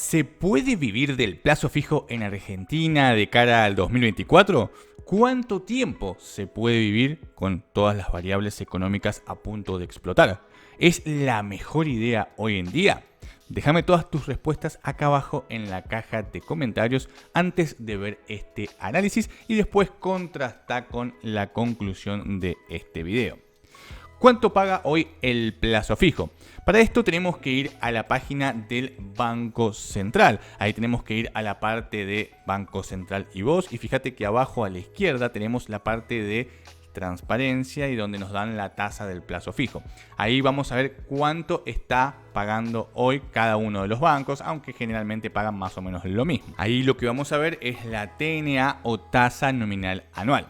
¿Se puede vivir del plazo fijo en Argentina de cara al 2024? ¿Cuánto tiempo se puede vivir con todas las variables económicas a punto de explotar? ¿Es la mejor idea hoy en día? Déjame todas tus respuestas acá abajo en la caja de comentarios antes de ver este análisis y después contrasta con la conclusión de este video. ¿Cuánto paga hoy el plazo fijo? Para esto tenemos que ir a la página del Banco Central. Ahí tenemos que ir a la parte de Banco Central y Vos. Y fíjate que abajo a la izquierda tenemos la parte de transparencia y donde nos dan la tasa del plazo fijo. Ahí vamos a ver cuánto está pagando hoy cada uno de los bancos, aunque generalmente pagan más o menos lo mismo. Ahí lo que vamos a ver es la TNA o tasa nominal anual.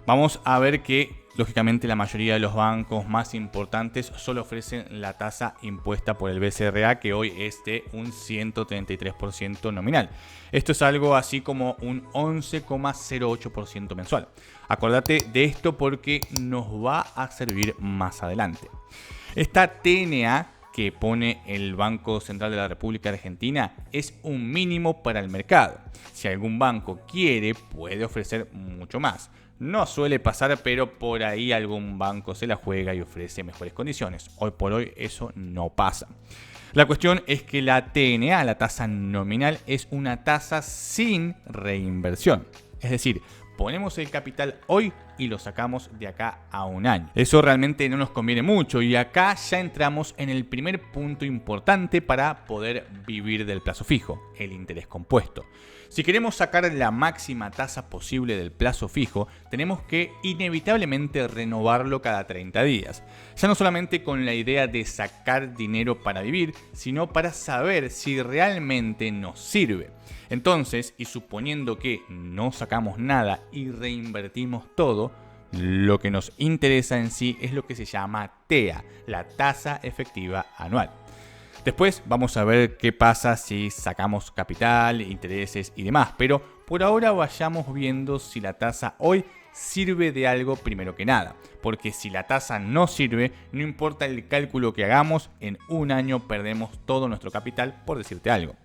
Vamos a ver que lógicamente la mayoría de los bancos más importantes solo ofrecen la tasa impuesta por el BCRA, que hoy es de un 133% nominal. Esto es algo así como un 11,08% mensual. Acordate de esto porque nos va a servir más adelante. Esta TNA que pone el Banco Central de la República Argentina es un mínimo para el mercado. Si algún banco quiere, puede ofrecer mucho más. No suele pasar, pero por ahí algún banco se la juega y ofrece mejores condiciones. Hoy por hoy eso no pasa. La cuestión es que la TNA, la tasa nominal, es una tasa sin reinversión. Es decir, ponemos el capital hoy y lo sacamos de acá a un año. Eso realmente no nos conviene mucho y acá ya entramos en el primer punto importante para poder vivir del plazo fijo, el interés compuesto. Si queremos sacar la máxima tasa posible del plazo fijo, tenemos que inevitablemente renovarlo cada 30 días. Ya no solamente con la idea de sacar dinero para vivir, sino para saber si realmente nos sirve. Entonces, y suponiendo que no sacamos nada y reinvertimos todo, lo que nos interesa en sí es lo que se llama TEA, la tasa efectiva anual. Después vamos a ver qué pasa si sacamos capital, intereses y demás, pero por ahora vayamos viendo si la tasa hoy sirve de algo primero que nada, porque si la tasa no sirve, no importa el cálculo que hagamos, en un año perdemos todo nuestro capital, por decirte algo.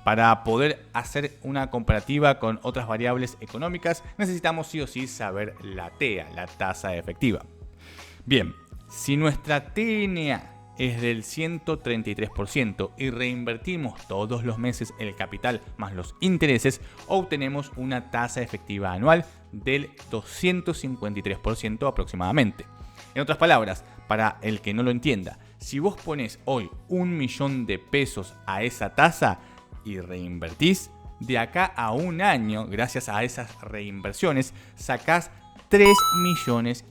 Para poder hacer una comparativa con otras variables económicas, necesitamos sí o sí saber la TEA, la tasa efectiva. Bien, si nuestra TNA es del 133% y reinvertimos todos los meses el capital más los intereses, obtenemos una tasa efectiva anual del 253% aproximadamente. En otras palabras, para el que no lo entienda, si vos pones hoy 1 millón de pesos a esa tasa y reinvertís, de acá a un año, gracias a esas reinversiones, sacás 3,5 millones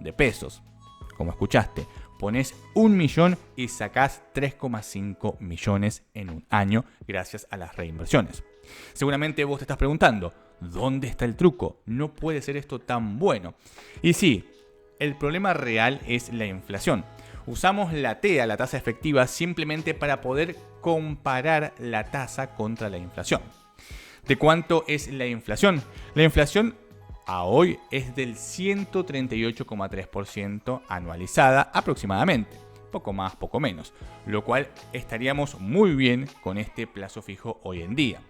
de pesos. Como escuchaste, pones 1 millón y sacás 3,5 millones en un año gracias a las reinversiones. Seguramente vos te estás preguntando, ¿dónde está el truco? No puede ser esto tan bueno. Y sí, el problema real es la inflación. Usamos la TEA, la tasa efectiva, simplemente para poder comparar la tasa contra la inflación. ¿De cuánto es la inflación? La inflación a hoy es del 138,3% anualizada aproximadamente, poco más, poco menos, lo cual estaríamos muy bien con este plazo fijo hoy en día.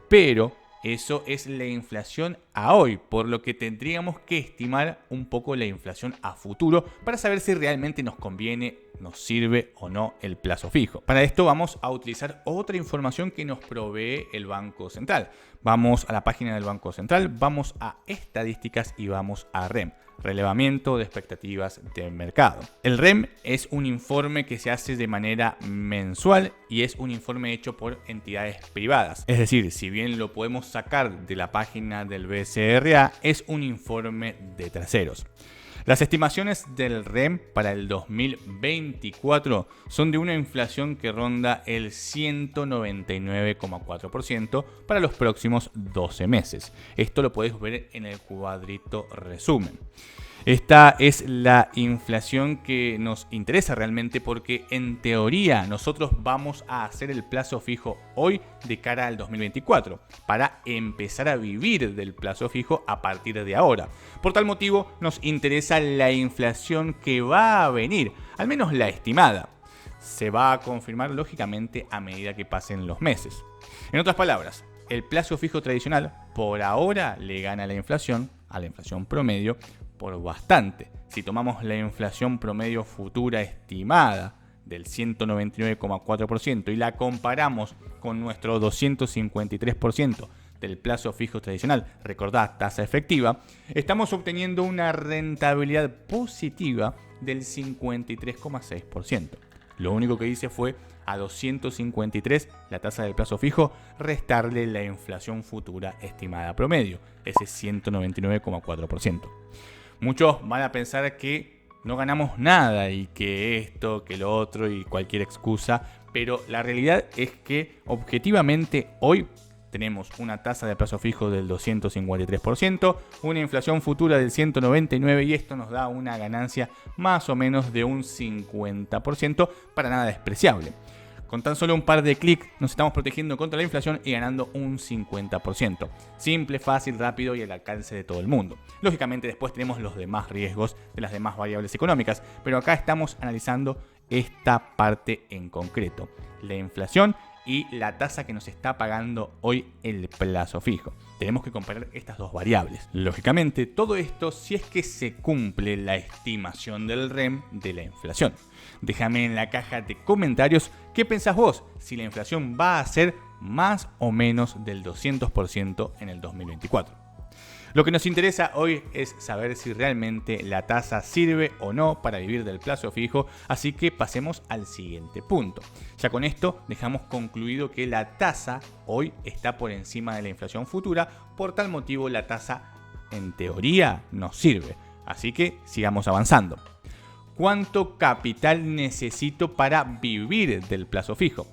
Pero eso es la inflación a hoy, por lo que tendríamos que estimar un poco la inflación a futuro para saber si realmente nos conviene, nos sirve o no el plazo fijo. Para esto vamos a utilizar otra información que nos provee el Banco Central. Vamos a la página del Banco Central, vamos a estadísticas y vamos a REM, relevamiento de expectativas de mercado. El REM es un informe que se hace de manera mensual y es un informe hecho por entidades privadas. Es decir, si bien lo podemos sacar de la página del BCRA, es un informe de terceros. Las estimaciones del REM para el 2024 son de una inflación que ronda el 199,4% para los próximos 12 meses. Esto lo puedes ver en el cuadrito resumen. Esta es la inflación que nos interesa realmente porque en teoría nosotros vamos a hacer el plazo fijo hoy de cara al 2024 para empezar a vivir del plazo fijo a partir de ahora. Por tal motivo nos interesa la inflación que va a venir, al menos la estimada. se va a confirmar lógicamente a medida que pasen los meses. En otras palabras, el plazo fijo tradicional por ahora le gana a la inflación promedio por bastante. Si tomamos la inflación promedio futura estimada del 199,4% y la comparamos con nuestro 253% del plazo fijo tradicional, recordad, tasa efectiva, estamos obteniendo una rentabilidad positiva del 53,6%. Lo único que hice fue a 253, la tasa del plazo fijo, restarle la inflación futura estimada promedio, ese 199,4%. Muchos van a pensar que no ganamos nada y que esto, que lo otro y cualquier excusa, pero la realidad es que objetivamente hoy tenemos una tasa de plazo fijo del 253%, una inflación futura del 199% y esto nos da una ganancia más o menos de un 50%, para nada despreciable. Con tan solo un par de clics nos estamos protegiendo contra la inflación y ganando un 50%. Simple, fácil, rápido y al alcance de todo el mundo. Lógicamente después tenemos los demás riesgos de las demás variables económicas, pero acá estamos analizando esta parte en concreto, la inflación y la tasa que nos está pagando hoy el plazo fijo. Tenemos que comparar estas dos variables. Lógicamente, todo esto si es que se cumple la estimación del REM de la inflación. Déjame en la caja de comentarios qué pensás vos, si la inflación va a ser más o menos del 200% en el 2024. Lo que nos interesa hoy es saber si realmente la tasa sirve o no para vivir del plazo fijo, así que pasemos al siguiente punto. Ya con esto dejamos concluido que la tasa hoy está por encima de la inflación futura, por tal motivo la tasa en teoría nos sirve, así que sigamos avanzando. ¿Cuánto capital necesito para vivir del plazo fijo?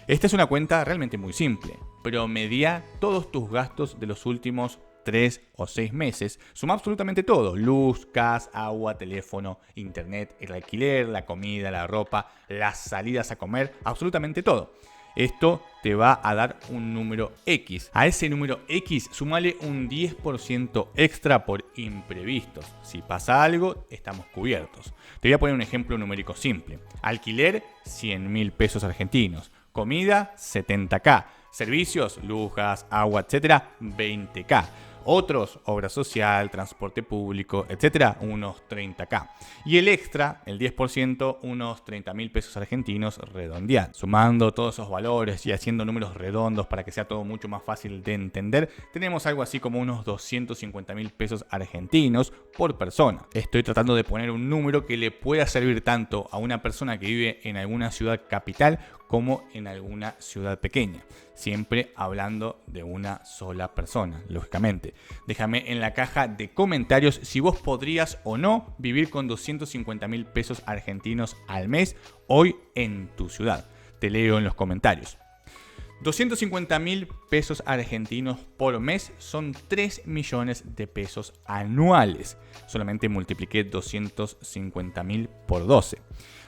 Esta es una cuenta realmente muy simple. Promedia todos tus gastos de los últimos 3 o 6 meses, suma absolutamente todo: luz, gas, agua, teléfono, internet, el alquiler, la comida, la ropa, las salidas a comer, absolutamente todo. Esto te va a dar un número X. A ese número X sumale un 10% extra por imprevistos. Si pasa algo, estamos cubiertos. Te voy a poner un ejemplo numérico simple. Alquiler, 100.000 pesos argentinos. Comida, 70.000. Servicios, luz, gas, agua, etcétera, 20.000. Otros, obra social, transporte público, etcétera, unos 30.000. Y el extra, el 10%, unos 30.000 pesos argentinos redondeando. Sumando todos esos valores y haciendo números redondos para que sea todo mucho más fácil de entender, tenemos algo así como unos 250.000 pesos argentinos por persona. Estoy tratando de poner un número que le pueda servir tanto a una persona que vive en alguna ciudad capital como en alguna ciudad pequeña. Siempre hablando de una sola persona, lógicamente. Déjame en la caja de comentarios si vos podrías o no vivir con 250.000 pesos argentinos al mes hoy en tu ciudad. Te leo en los comentarios. 250.000 pesos argentinos por mes son 3 millones de pesos anuales. Solamente multipliqué 250.000 por 12.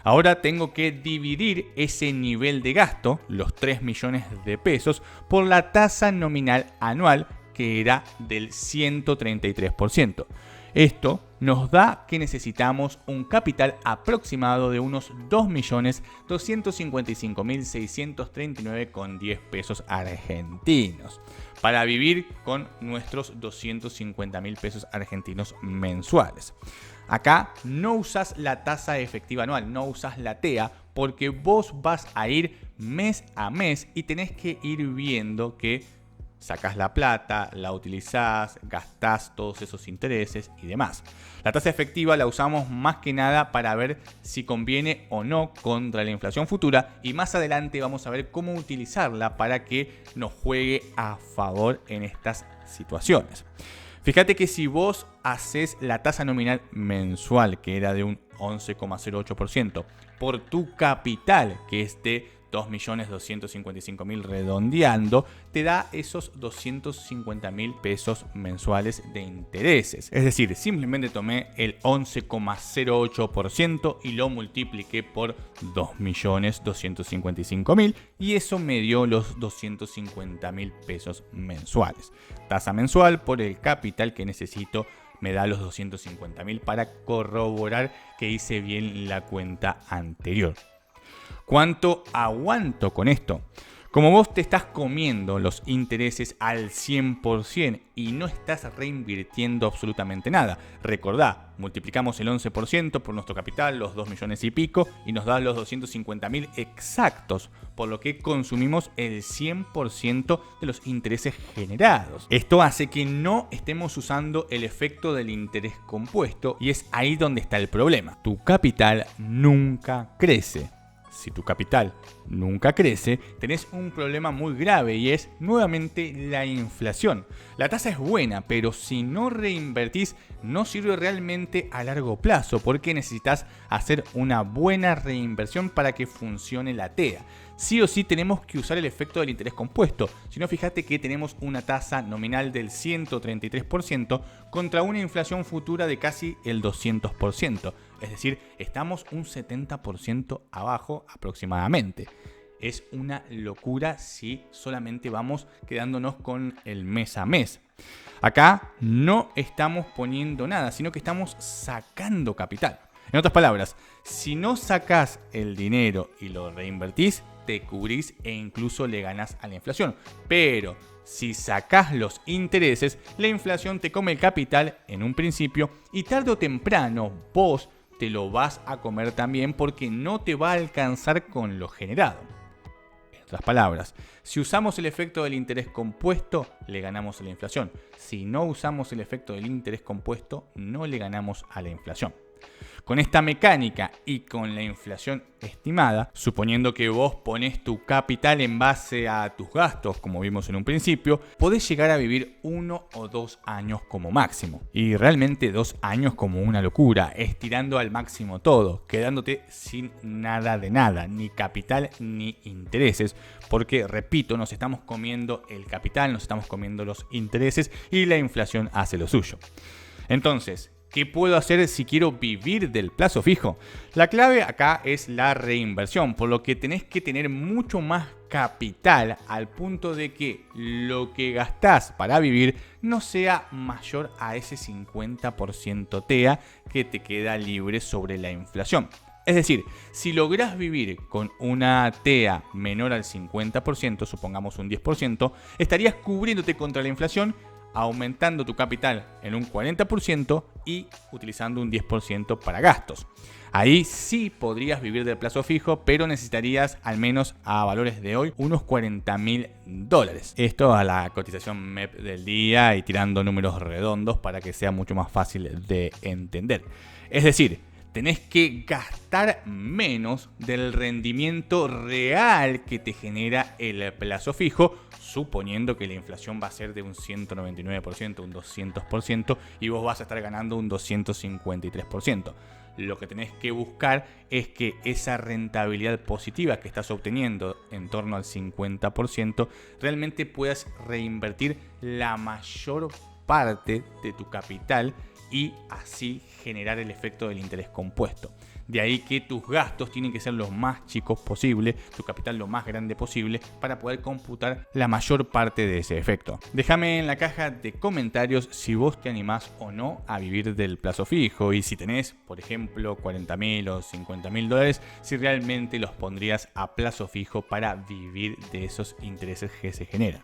Ahora tengo que dividir ese nivel de gasto, los 3 millones de pesos, por la tasa nominal anual, que era del 133%. Esto nos da que necesitamos un capital aproximado de unos 2.255.639,10 pesos argentinos para vivir con nuestros 250.000 pesos argentinos mensuales. Acá no usas la tasa efectiva anual, no usas la TEA, porque vos vas a ir mes a mes y tenés que ir viendo que sacás la plata, la utilizás, gastás todos esos intereses y demás. La tasa efectiva la usamos más que nada para ver si conviene o no contra la inflación futura, y más adelante vamos a ver cómo utilizarla para que nos juegue a favor en estas situaciones. Fíjate que si vos haces la tasa nominal mensual, que era de un 11,08%, por tu capital, que es de 2.255.000 redondeando, te da esos 250.000 pesos mensuales de intereses. Es decir, simplemente tomé el 11,08% y lo multipliqué por 2.255.000 y eso me dio los 250.000 pesos mensuales. Tasa mensual por el capital que necesito me da los 250.000 para corroborar que hice bien la cuenta anterior. ¿Cuánto aguanto con esto? Como vos te estás comiendo los intereses al 100% y no estás reinvirtiendo absolutamente nada. Recordá, multiplicamos el 11% por nuestro capital, los 2 millones y pico, y nos da los 250.000 exactos, por lo que consumimos el 100% de los intereses generados. Esto hace que no estemos usando el efecto del interés compuesto y es ahí donde está el problema. Tu capital nunca crece. Si tu capital nunca crece, tenés un problema muy grave y es nuevamente la inflación. La tasa es buena, pero si no reinvertís, no sirve realmente a largo plazo porque necesitas hacer una buena reinversión para que funcione la TEA. Sí o sí tenemos que usar el efecto del interés compuesto. Si no, fíjate que tenemos una tasa nominal del 133% contra una inflación futura de casi el 200%. Es decir, estamos un 70% abajo aproximadamente. Es una locura si solamente vamos quedándonos con el mes a mes. Acá no estamos poniendo nada, sino que estamos sacando capital. En otras palabras, si no sacás el dinero y lo reinvertís, te cubrís e incluso le ganás a la inflación. Pero si sacás los intereses, la inflación te come el capital en un principio y tarde o temprano vos te lo vas a comer también porque no te va a alcanzar con lo generado. En otras palabras, si usamos el efecto del interés compuesto, le ganamos a la inflación. Si no usamos el efecto del interés compuesto, no le ganamos a la inflación. Con esta mecánica y con la inflación estimada, suponiendo que vos ponés tu capital en base a tus gastos, como vimos en un principio, podés llegar a vivir 1 o 2 años como máximo. Y realmente 2 años como una locura, estirando al máximo todo, quedándote sin nada de nada, ni capital ni intereses, porque repito, nos estamos comiendo el capital, nos estamos comiendo los intereses y la inflación hace lo suyo. Entonces, ¿qué puedo hacer si quiero vivir del plazo fijo? La clave acá es la reinversión, por lo que tenés que tener mucho más capital al punto de que lo que gastás para vivir no sea mayor a ese 50% TEA que te queda libre sobre la inflación. Es decir, si lográs vivir con una TEA menor al 50%, supongamos un 10%, estarías cubriéndote contra la inflación, aumentando tu capital en un 40% y utilizando un 10% para gastos. Ahí sí podrías vivir del plazo fijo, pero necesitarías al menos a valores de hoy unos $40.000. Esto a la cotización MEP del día y tirando números redondos para que sea mucho más fácil de entender. Es decir, tenés que gastar menos del rendimiento real que te genera el plazo fijo, suponiendo que la inflación va a ser de un 199%, un 200%, y vos vas a estar ganando un 253%. Lo que tenés que buscar es que esa rentabilidad positiva que estás obteniendo en torno al 50% realmente puedas reinvertir la mayor parte de tu capital y así generar el efecto del interés compuesto. De ahí que tus gastos tienen que ser los más chicos posible, tu capital lo más grande posible para poder computar la mayor parte de ese efecto. Déjame en la caja de comentarios si vos te animás o no a vivir del plazo fijo y si tenés, por ejemplo, $40.000 o $50.000, si realmente los pondrías a plazo fijo para vivir de esos intereses que se generan.